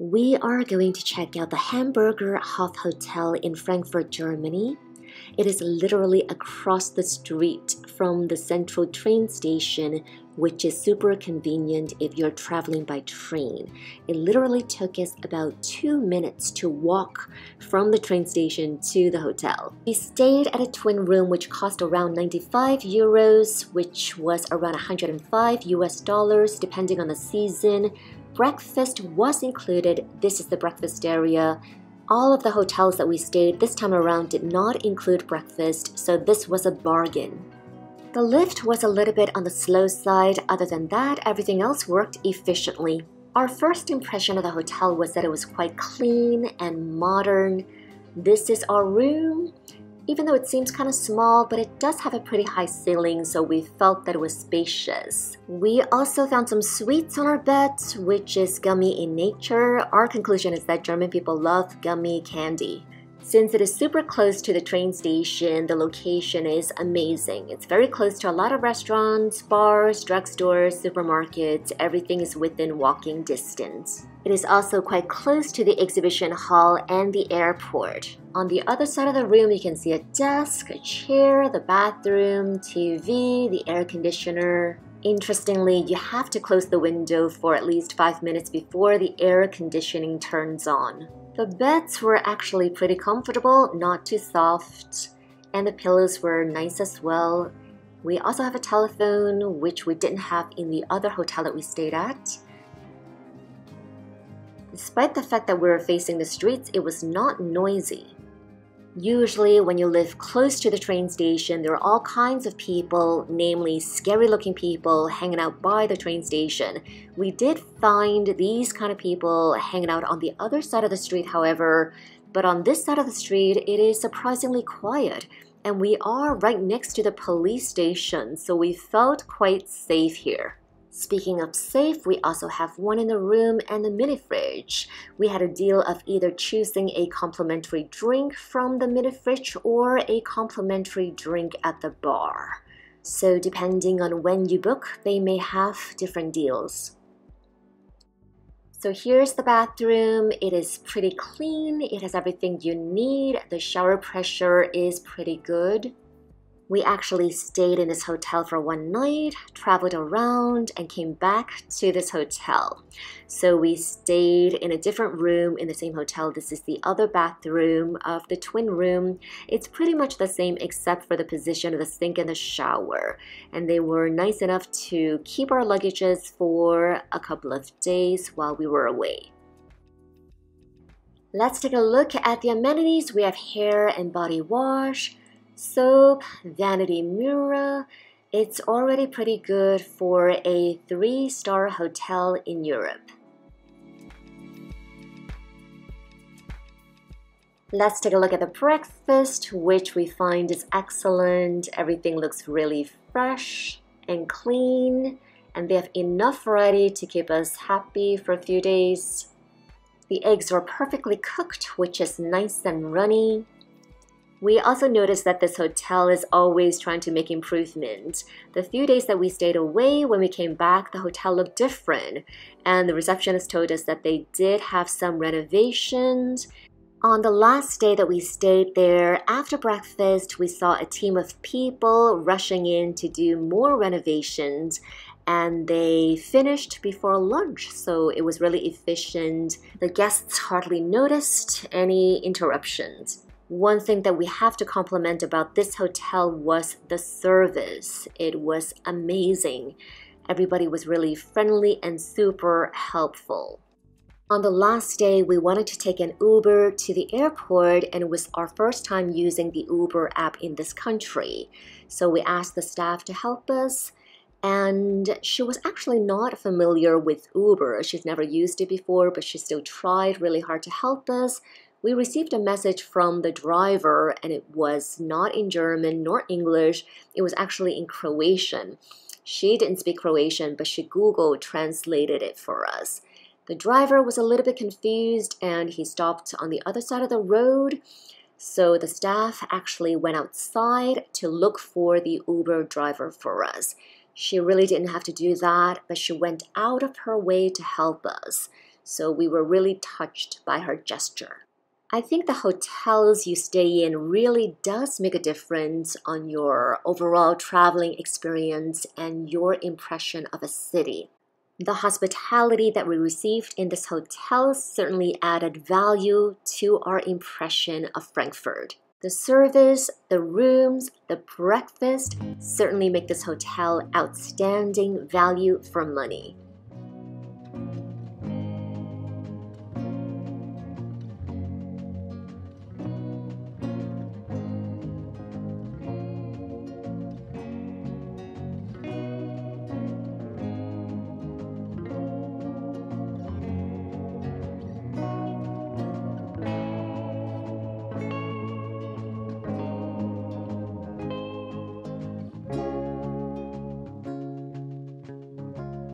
We are going to check out the Hamburger Hof Hotel in Frankfurt, Germany. It is literally across the street from the central train station, which is super convenient if you're traveling by train. It literally took us about 2 minutes to walk from the train station to the hotel. We stayed at a twin room which cost around 95 euros, which was around 105 US dollars depending on the season. Breakfast was included. This is the breakfast area. All of the hotels that we stayed this time around did not include breakfast, so this was a bargain. The lift was a little bit on the slow side. Other than that, everything else worked efficiently. Our first impression of the hotel was that it was quite clean and modern. This is our room. Even though it seems kind of small, but it does have a pretty high ceiling, so we felt that it was spacious. We also found some sweets on our beds, which is gummy in nature. Our conclusion is that German people love gummy candy. Since it is super close to the train station, the location is amazing. It's very close to a lot of restaurants, bars, drugstores, supermarkets. Everything is within walking distance. It is also quite close to the exhibition hall and the airport. On the other side of the room, you can see a desk, a chair, the bathroom, TV, the air conditioner. Interestingly, you have to close the window for at least 5 minutes before the air conditioning turns on. The beds were actually pretty comfortable, not too soft, and the pillows were nice as well. We also have a telephone, which we didn't have in the other hotel that we stayed at. Despite the fact that we were facing the streets, it was not noisy. Usually, when you live close to the train station, there are all kinds of people, namely scary-looking people, hanging out by the train station. We did find these kind of people hanging out on the other side of the street, however, but on this side of the street, it is surprisingly quiet, and we are right next to the police station, so we felt quite safe here. Speaking of safe, we also have one in the room and the mini fridge. We had a deal of either choosing a complimentary drink from the mini fridge or a complimentary drink at the bar. So depending on when you book, they may have different deals. So here's the bathroom. It is pretty clean. It has everything you need. The shower pressure is pretty good. We actually stayed in this hotel for one night, traveled around, and came back to this hotel. So we stayed in a different room in the same hotel. This is the other bathroom of the twin room. It's pretty much the same except for the position of the sink and the shower. And they were nice enough to keep our luggages for a couple of days while we were away. Let's take a look at the amenities. We have hair and body wash, soap, vanity mirror. It's already pretty good for a 3-star hotel in Europe. Let's take a look at the breakfast, which we find is excellent. Everything looks really fresh and clean, and they have enough variety to keep us happy for a few days. The eggs were perfectly cooked, which is nice and runny. We also noticed that this hotel is always trying to make improvements. The few days that we stayed away, when we came back, the hotel looked different, and the receptionist told us that they did have some renovations. On the last day that we stayed there, after breakfast, we saw a team of people rushing in to do more renovations, and they finished before lunch, so it was really efficient. The guests hardly noticed any interruptions. One thing that we have to compliment about this hotel was the service. It was amazing. Everybody was really friendly and super helpful. On the last day, we wanted to take an Uber to the airport, and it was our first time using the Uber app in this country. So we asked the staff to help us, and she was actually not familiar with Uber. She's never used it before, but she still tried really hard to help us. We received a message from the driver, and it was not in German nor English. It was actually in Croatian. She didn't speak Croatian, but she Google translated it for us. The driver was a little bit confused, and he stopped on the other side of the road. So the staff actually went outside to look for the Uber driver for us. She really didn't have to do that, but she went out of her way to help us. So we were really touched by her gesture. I think the hotels you stay in really does make a difference on your overall traveling experience and your impression of a city. The hospitality that we received in this hotel certainly added value to our impression of Frankfurt. The service, the rooms, the breakfast certainly make this hotel outstanding value for money.